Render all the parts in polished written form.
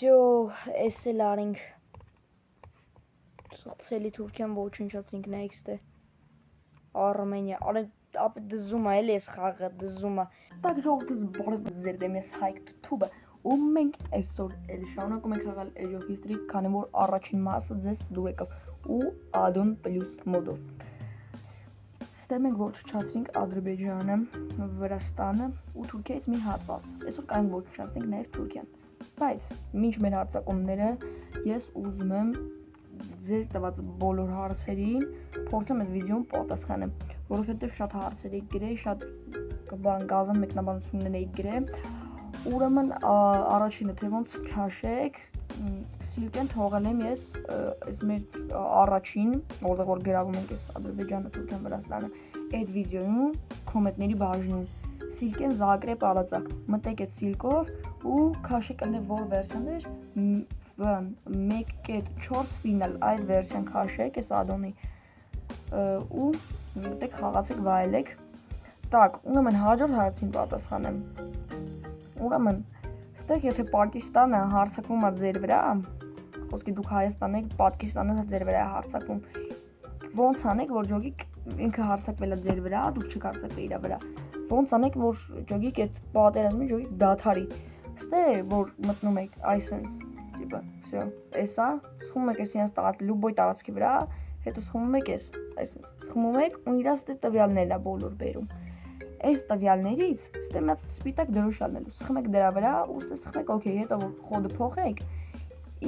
Всё, էս էլ արինք։ Սոցիալի Թուրքիան ոչնչացինք next-ը։ Արմենիա, ապա դզում է, էլի էս խաղը դզում է։ Так ժողովուրդս բարև ձեր դեմ ես Հայկ YouTube-ը, ու մենք այսօր էլ շարունակում ենք խաղալ Age of History, քանի որ առաջին մասը ձեզ դուր եկավ ու add-on plus մոդով։ Ստե մենք ոչնչացրինք Ադրբեջանը, Վրաստանը ու Թուրքիայից մի հատված։ Այսօր կարող ոչնչացնենք նաև Թուրքիան։ Բայց մինչ մեր հարձակումները ես ուզում եմ ձեր տված բոլոր հարցերին փորձեմ այս վիդեոում պատասխանեմ, որովհետև շատ հարցեր եք գրել, շատ գազան մեկնաբանություններ եք գրել։ Ուրեմն առաջինը թե ոնց քաշեք, Սիլկեն թողել եմ ես այս մեր առաջին, որտեղ որ գրավում ենք այս Ադրբեջանը, Թուրքիան, Վրաստանը, այդ վիդեոյում կոմենտների բաժնում Սիլկեն Զագրեբ արածա։ Մտեք այդ Սիլկով ու քաշեք այնտեղ որ վերսիաներ 1.4 ֆինալ այդ վերսիան քաշեք այս add-on-ի ու մտեք խաղացեք վայելեք։ Так, ուրեմն հաջորդ հարցին պատասխանեմ։ Ուրեմն, ստեղ եթե Պակիստանը հարձակվում է ձեր վրա, խոսքի դուք Հայաստանն եք, Պակիստանը ձեր վրա է հարձակվում, ոնց անեք, որ ջոգիկ ինքը հարձակվել է ձեր վրա, դուք չեք հարձակվել իր վրա։ Ոնց անեք, որ ջոգիկ այդ պատերազմը ջոգիկ դադարի։ Ստե որ մտնում եք այսպես, տիպը, всё, էսա, սխում եք ես իրենց լուբոյ տարածքի վրա, հետո սխում եք ես, այսպես, սխում եք ու իրաց տվյալներն է բոլոր բերում։ Այս տվյալներից ստե մեծ սպիտակ դրոշ անելու, սխում եք դրա վրա ու ստե սխում եք, օքեյ, հետո որ խոդը փոխեք,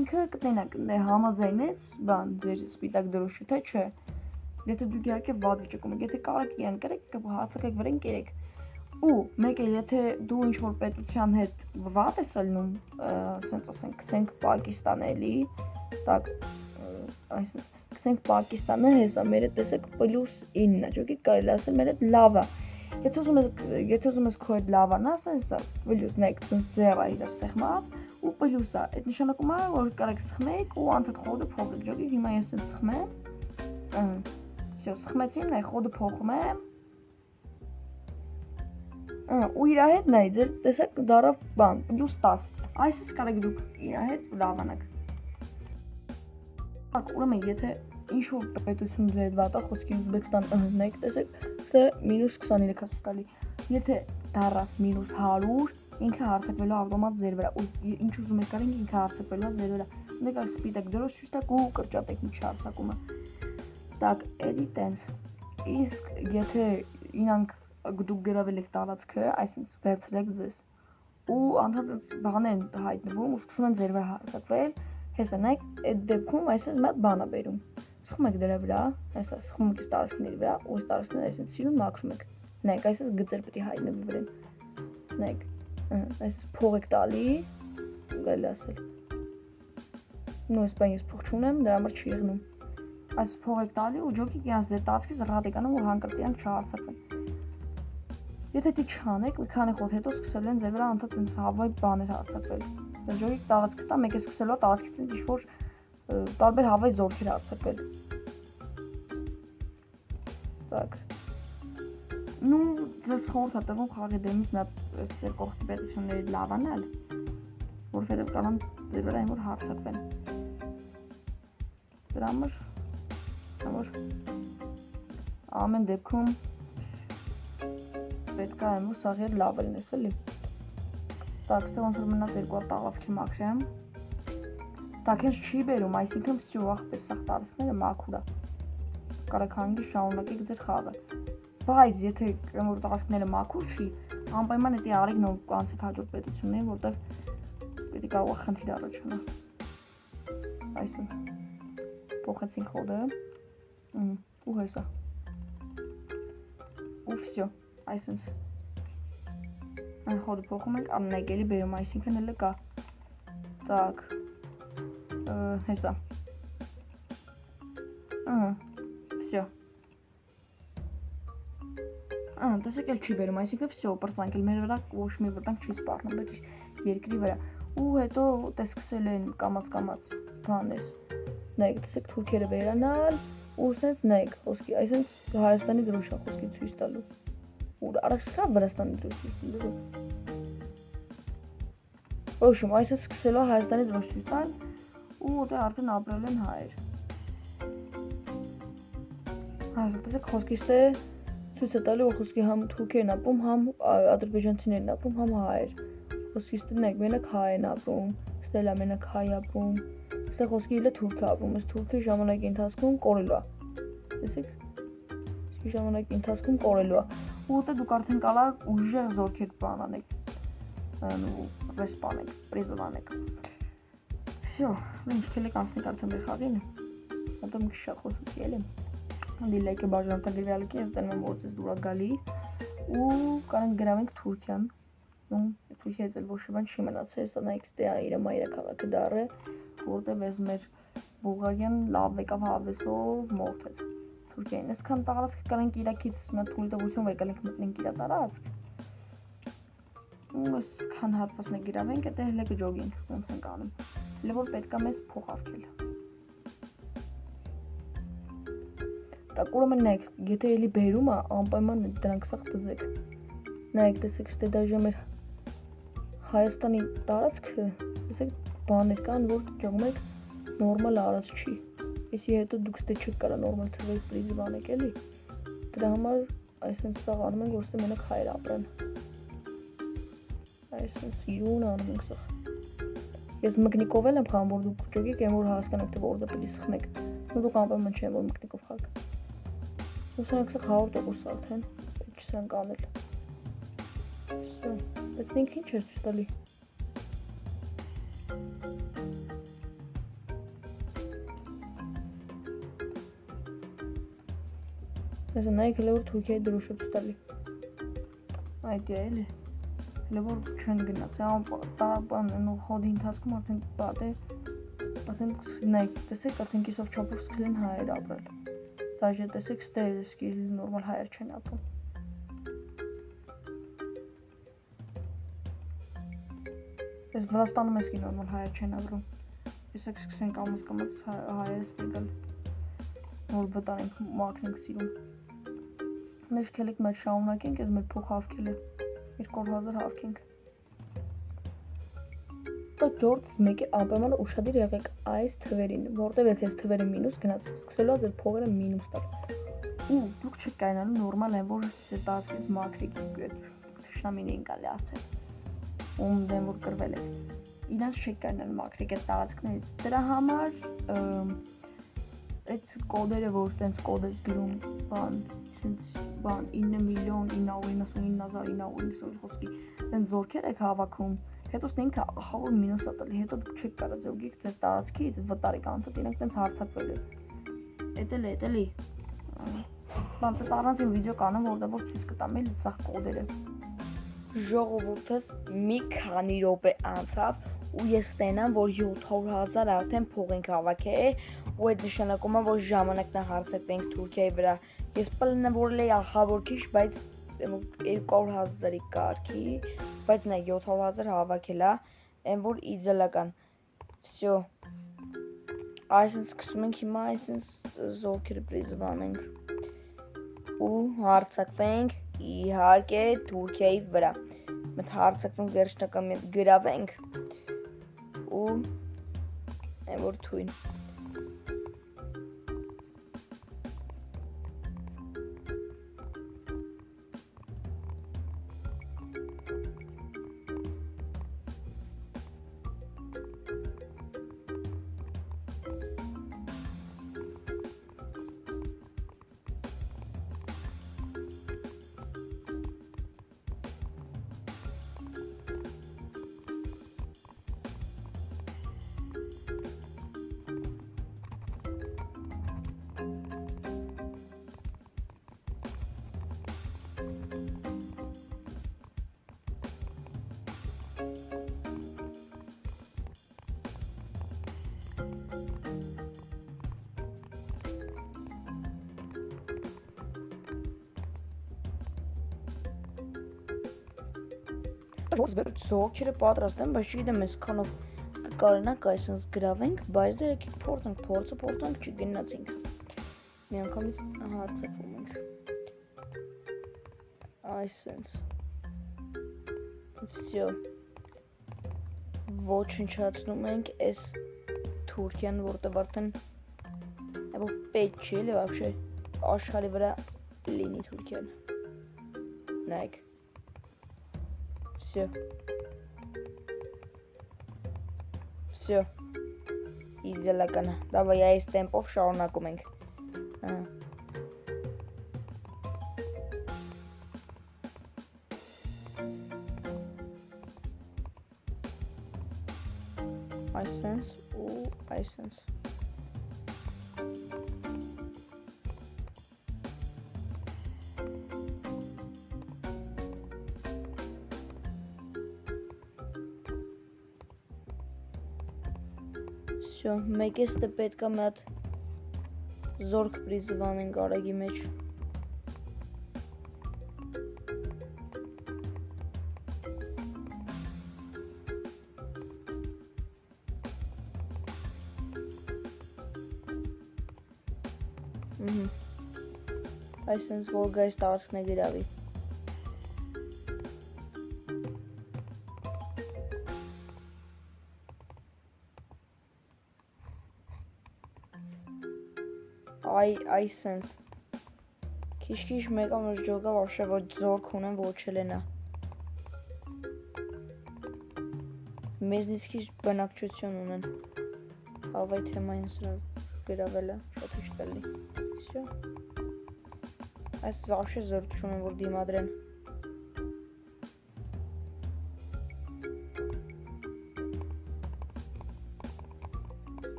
ինքը կտենակ համաձայնեց, բան, ձեր սպիտակ դրոշը, թե չէ։ Եթե դուք իհարկե վատ վիճակում եք, եթե կարեք իրան կրեք, հացակեք վրան կերեք։ Ու մեկ էլ եթե դու ինչ-որ պետության հետ վատ ես ելնում, ասենց ասենք, գցենք Պակիստան էլի, так, այսպես, գցենք Պակիստանը, հեսա, մեր հետ տեսեք +9, ջոգիկ կարելի ասել մեր հետ լավ է։ Եթե ուզում ես քո հետ լավան ասես, +9 ձև է իր սեղմած ու պլյուս է, այդ նշանակում է, որ կարեք սխմեք ու անդադ խոդը փոխեք, ջոգիկ հիմա ես այդ սխմեմ, всё, սխմեցին, նայ խոդը փոխում եմ, ու իր հետ նայ, ձեր տեսեք դարավ բան, +10, այսպես կարեք դուք իր հետ լավանաք։ Так, ուրեմն եթե ինչ-որ պետություն ձեր հետ վատ է, խոսքի Ուզբեկստան նայեք, տեսեք, ստե -23 տալի։ Եթե դարավ -100, ինքը հարձակվելու ավտոմատ ձեր վրա, ու ինչ ուզում եք արեք, ինքը հարձակվելու ձեր վրա։ Դե կար սպիտակ դրոշ ցույց տակ ու կրճատեք միջի հարձակումը։ Так, էդի տենց։ Իսկ եթե իրանք դուք գրավել եք տարածքը, այսինքն վերցրեք ձեզ ու անդադ բաներ հայտնվում ու սկսում են ձեր վրա հարձակվել, հեսա նայեք, այդ դեպքում այսպես մի հատ բան է բերում։ Սխում եք դրա վրա, այսա սխում եք տարածքների վրա, ու այս տարածքները այսպես սիրուն մաքրում եք։ Նայեք, այսպես գծեր պետք է հայտնվի վրան։ Նայեք, այսպես փող եք տալի, գալի ասել։ Նույն բան ես փող չունեմ, դրա համար չի եղնում։ Այս փող եք տալի ու ջոկիկ իրանց ձեր տարածքից ռատ եք անում, որ հանկարծ իրանք չհարձակվեն։ Եթե դի չանեք, մի քանի խոդ հետո սկսել են ձեր վրա անդադ այնց հավայ բաներ հարձակվել։ Դա ջոկիկ տարածքը տա, մեկ է սկսելու է տարածքից ինչ-որ տարբեր հավայ զորքեր հարձակվել։ Так. Ну, ձեզ խորհուրդ է տվում խաղի դեմից մի հատ ձեր կողքի պետությունների լավանալ, որովհետև կարող ձեր վրա այն որ հարձակվեն։ Դրա համար ամեն դեպքում պետք է այն որ սաղի հետ լավ լինես էլի։ Так, ստե ոնց որ մնաց երկու հատ տարածքի մաքրեմ։ Так, հենց չի բերում, այսինքն всё ախպեր, սաղ տարածքները մաքուր է։ Կարեք հանգիստ շարունակեք ձեր խաղը։ Բայց եթե որ տարածքները մաքուր չի, անպայման էդի արեք նոր կանցեք հաջորդ պետություններին, որտեղ պետք է կարող է խնդիր առաջանա։ Այսինքն փոխեցինք խոդը։ Ու հեսա։ Ու всё, այսինքն այն խոդը փոխում ենք, ամենայք էլի բերում, այսինքն էլի կա։ Так. Հեսա։ Всё։ Տեսեք էլ չի բերում, այսինքն всё, պրծանք էլ մեր վրա ոչ մի վտանգ չի սպառնում, բայց երկրի վրա։ Ու հետո տեսքսել են կամած բաներ։ Նայեք, տեսեք թուրքերը վերանալ, ու սենց նայեք, խոսքի, այսինքն Հայաստանի դրոշը խոսքի ցույց տալու։ Ու առաքսկա Վրաստանի դրոշը։ Ոչմ, այսպես սկսելու Հայաստանի դրոշից տալ ու ուտե արդեն ապրել են հայեր։ Տեսեք խոսքից է ցույց է տալի, որ խոսքի համ թուրքերն ապրում, համ ադրբեջանցիներն ապրում, համ հայեր։ Խոսքից տնեք, մենակ հայ են ապրում, ստելա մենակ հայ ապրում, ստեղ խոսքի իլը թուրք ապրում, այս թուրքի ժամանակի ընթացքում կորելու է։ Տեսեք, խոսքի ժամանակի ընթացքում կորելու է։ Ու ուտե դուք արդեն կալա ուժեղ զորքեր բանանեք, ռեսպանեք, պրիզվանեք։ Всё, ինչ քելեք անցնեք արդեն մեր խաղին։ Հետո մի քիչ շատ խոսեցի էլի։ Դիլայքը բաժանորդագրվյալը կես տենում որ ձեզ դուրա գալի ու կարանք գրավենք Թուրքիան։ Ну, Թուրքիայից էլ ոչ բան չի մնացել, սա նայեք դե իր մայրաքաղաքը դառը, որտեղ էս մեր Բուլղարիան լավ եկավ հավեսով մորթեց Թուրքիային։ Այսքան տարածք կարանք Իրաքից մտ թույլտվություն վեկալենք մտնենք իր տարածք։ Ու այսքան հատվածներ գրավենք, դա հələ կջոգենք, ոնց ենք անում։ Հələ որ պետք է մեզ փող ավքել։ Так ուրեմն նայեք, եթե էլի բերում է, անպայման դրանք սա դզեք։ Նայեք, տեսեք, ստե դաժե մեր Հայաստանի տարածքը, տեսեք, բաներ կան, որ ճողում եք նորմալ արած չի։ Եսի հետո դուք ստե չեք կարա նորմալ թվեք պրիզի բանեք էլի։ Դրա համար այսպես սա անում ենք, որ ստե մենակ հայեր ապրեն։ Այսպես յուն անում ենք սա։ Ես մկնիկով եմ խաղում, որ դուք ճոգեք, եմ որ հասկանաք, թե որտեղ պետք է սխմեք։ Ու դուք անպայման չեմ որ մկնիկով խաղաք։ Ուսանք սա 100% արդեն, պետք չսանք անել։ Всё, բայց ինք ինչ է ցույց տալի։ Այսօր նայեք հələ որ Թուրքիայի դրոշը ցույց տալի։ Այդ է էլի։ Հələ որ չեն գնաց, բան խոդի ընթացքում արդեն պատե, արդեն նայեք, տեսեք, արդեն կիսով չափով սկսել են հայեր ապրել։ Դաժե տեսեք ստերսկի նորմալ հայեր չեն ապրում։ Ես Վրաստանում էսկի նորմալ հայեր չեն ապրում։ Տեսեք սկսենք կամաց հայերը ստեգալ, որ վտանենք մաքնենք սիրում։ Նեշ քելեք մեր շահունակենք, ես մեր փող հավքել է, 200,000 հավքենք։ Դա գործ մեկը անպայման ուշադիր եղեք այս թվերին, որտեղ եթե այս թվերը մինուս գնաց, սկսելու է ձեր փողերը մինուս տալ։ Ու դուք չեք կայանալու նորմալ է, որ ձեր տարածքից մաքրիկ թշնամիներին կալի ասել։ Ում դեմ որ կրվել եք։ Իրանց չեք կայանալու մաքրիկ այդ տարածքներից։ Դրա համար այդ կոդերը, որ տենց կոդես գրում, բան 9,999,990 խոսքի, տենց զորքեր եք հավաքում, հետո ինքը ահավոր մինուս է տալի, հետո դուք չեք կարա ձեւգիք ձեր տարածքից վտարեք անցած, իրենք տենց հարցակվել են։ Էտելի։ Բան տենց առանցին վիդեո կանեմ, որտեղ որ ցույց կտամ էլի սա կոդերը։ Ժողովուրդս մի քանի րոպե անցավ ու ես ստենամ, որ 700,000 արդեն փող ենք հավաքել, ու այդ նշանակում է, որ ժամանակն է հարցակվենք Թուրքիայի վրա։ Ես պլանը որ լեյ ահավոր քիչ, բայց 200,000-ի կարգի, բայց նա 700,000 հավաքել է, այն որ իդեալական։ Всё։ Այսինքն սկսում ենք հիմա այսինքն զորքերը պրիզվանենք ու հարցակվենք իհարկե Թուրքիայի վրա։ Մենք հարցակվենք վերջնական մենք գրավենք ու այն որ թույն։ Որ զորքերը պատրաստ են, բայց չգիտեմ այսքանով կկարողանանք այսպես գրավենք, բայց դե եկեք փորձենք, չգնացինք։ Մի անգամից հարցակվում ենք։ Այսպես։ Всё։ ոչնչացնում ենք այս Թուրքիան, որտեղ արդեն պետք չի էլի вообще աշխարհի վրա լինի Թուրքիան։ Նայեք։ Всё։ Всё։ Իդեալական է։ Давай այս տեմպով շարունակում ենք։ Այսպես ու այսպես։ Всё, մեկ էստը պետք է մի հատ զորք պրիզվանենք արագի մեջ։ Այսպես որ գայս տարածքն է գրավի։ Այսպես քիչ-քիչ մեկ ամս ջոգա вообще ոչ զորք ունեն ոչ էլենա։ Մեզնից քիչ բնակչություն ունեն։ Ավայ թեմային սրա գրավել է, շատ հեշտ է լի։ Всё։ Այս вообще զորք չունեն որ դիմադրեն։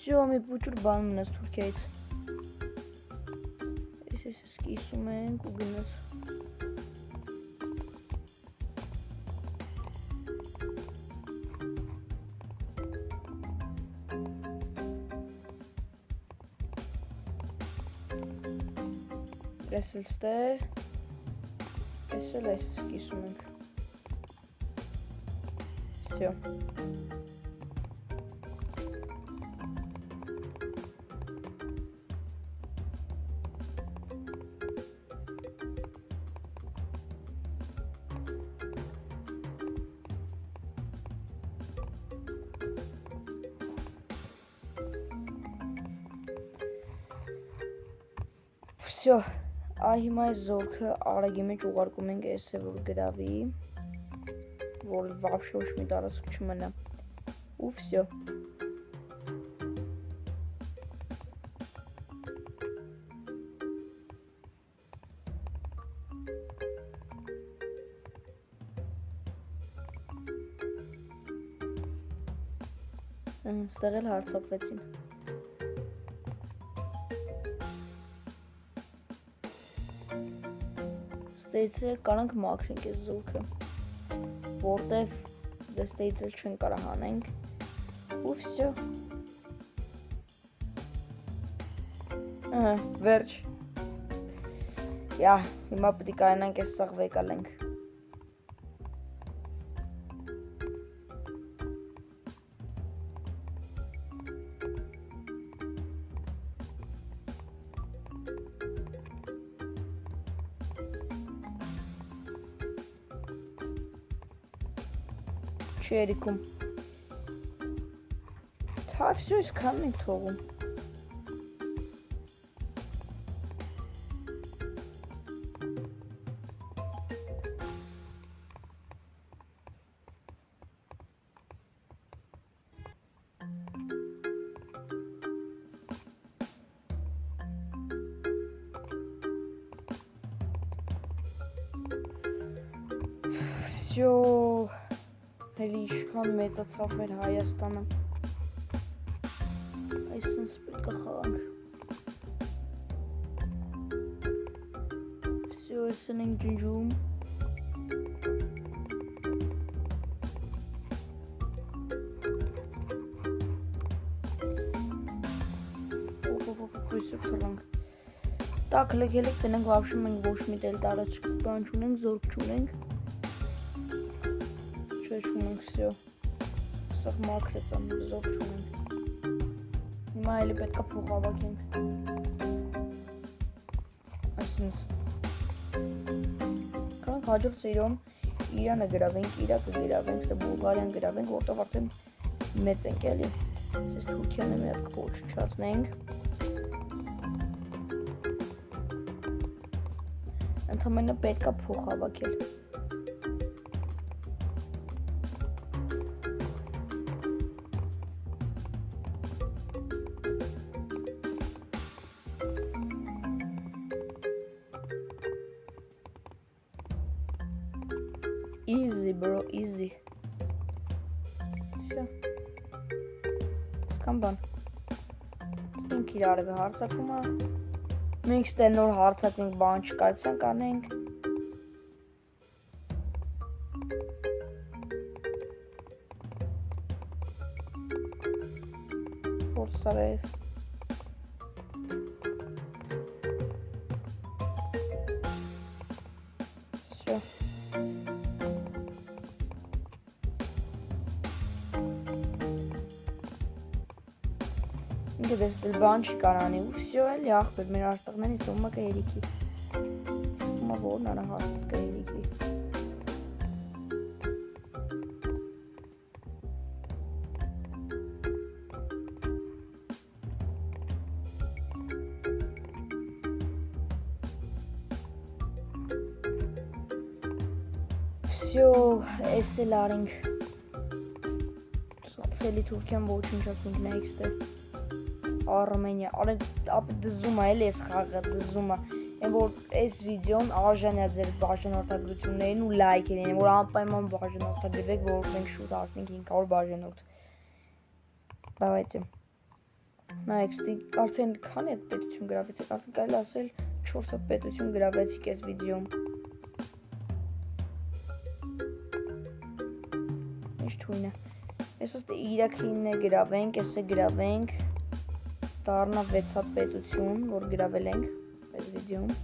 Всё, մի փոքր բան ունես Թուրքիայից։ Ես սկսում ենք ու գնաց։ Ես սկսում ենք։ Всё։ Всё, հիմա այս զորքը արագի մեջ ուղարկում ենք էսը որ գրավի, որ вообще ոչ մի տարածք չմնա։ Ու всё։ Ստեղ էլ հարցակվեցին։ Ստեյցը կարանք մաքրենք այս զորքը, որտև ստեյցը չեն կարա հանենք, ու всё։ Վերջ։ Հիմա պետք է կարենանք այս սաղ վեկալենք։ Չերիքում։ Всё, այսքանն ենք թողում։ Всё, հելի իշքան մեծացավ մեր Հայաստանը։ Այսպես պետք է խաղանք։ Всё, այսն ենք ջնջում։ Քույսը թռանք։ Так, լեգելեք տնենք вообще մենք ոչ մի տել տարածք բան չունենք, զորք չունենք։ Չունենք, всё։ Սաղ մաքրեց ամ, զորք չունենք։ Հիմա էլի պետք է փող հավաքենք։ Այսինքն հաջորդ սերիայում Իրանը գրավենք, Իրաքը գրավենք, թե Բուլղարիան գրավենք, որտեղ արդեն մեծ ենք էլի։ Այս Թուրքիան մի հատ կոչչացնենք։ Ընդհանրապես պետք է փող հավաքել։ Easy bro, easy. Всё. Սկամբան։ Ինք իրար հարցակում է։ Մենք ստե նոր հարցակենք բան չկարծան կանենք։ Որսարև։ Всё. Ինքը դες դել բան չի կարանի ու всё էլի ախպեր մեր աստղներից ումը կա երիքի ումը որն արա հարցից կա երիքի всё էս էլ արինք սոցիալի Թուրքիան ոչնչացինք next-ը Armenia, ապ դզում է էլի էս խաղը դզում է Են որ էս վիդեոն արժան է ձեր բաժանորդագրություններին ու լայքերին որ անպայման բաժանորդագրվեք որ մենք շուտ հասնենք 500 բաժանորդ Давайте Նայեք արդեն քանի է պետություն գրավեցիք արդեն կարելի ասել 4 պետություն գրավեցիք էս վիդեոում Ինչ թույն է Ես աստ Իրաքին է գրավենք, ես է գրավենք Դառնա 6 հատ պետություն, որ գրավել ենք այս վիդեոում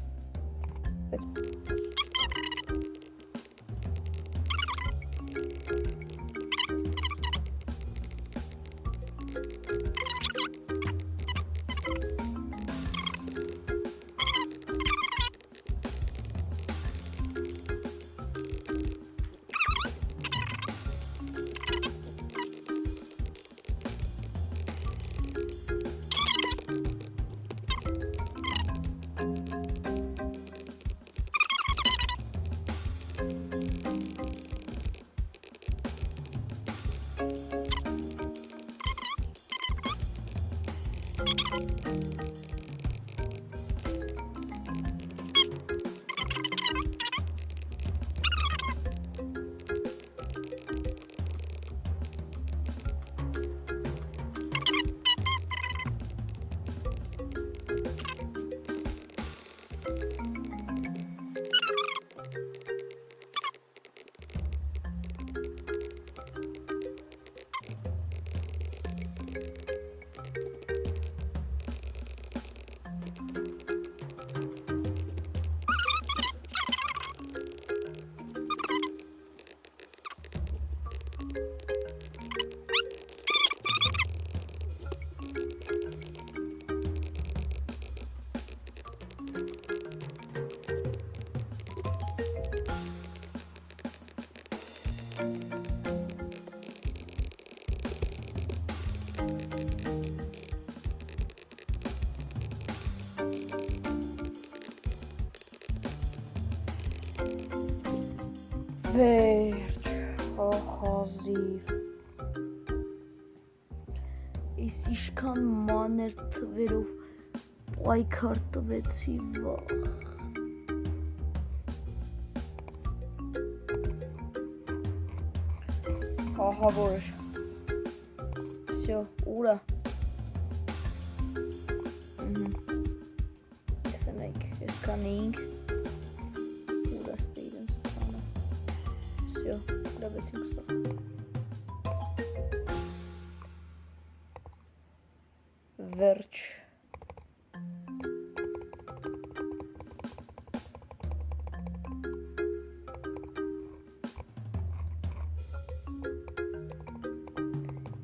Վերջ, ախազիվ Ես իշքան մաներ թվերով պայքար տվեցի վախ Ահա որ Всё, ուրա Եսնեք, եսքան էինք Ուրա ստեյլն ստանը Всё, գրավեցինք սա Վերջ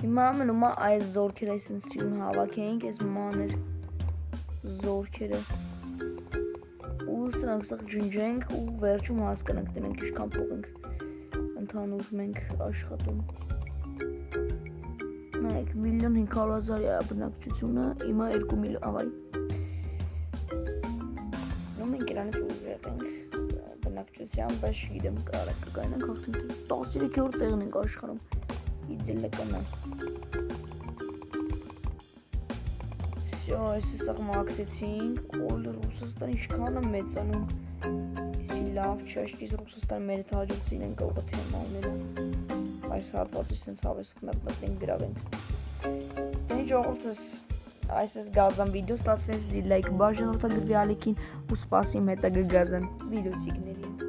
Հիմա մնում է այս զորքերը այսին սիրուն հավաքեինք, այս մանր զորքերը ու սրանք սա ջնջենք ու վերջում հասկանանք դրանք ինչքան փող ենք ընդհանուր մենք աշխատում։ Նայեք 1.500.000 է բնակչությունը, հիմա 2 միլիոն, ավայ։ Ու մենք իրանից ուժեղ ենք բնակչության, բայց չգիտեմ կարեք կգայնանք արդեն 13-րդ տեղն ենք աշխարհում։ Իդելականա։ Всё, այսպես սա մաքսեցինք, օլ Ռուսաստանը ինչքան է մեծանում։ Իսի լավ չէ, իսկ Ռուսաստանը մեր հետ հաջորդին են կարող թեմա ունենա։ Այս հատվածից sense հավես մտնենք գրավենք։ Դե ժողովուրդս այսպես գազան վիդեո ստացվեց, լայք բաժանորդագրվի ալիքին ու սպասիմ հետագա գազան վիդեոսիկների։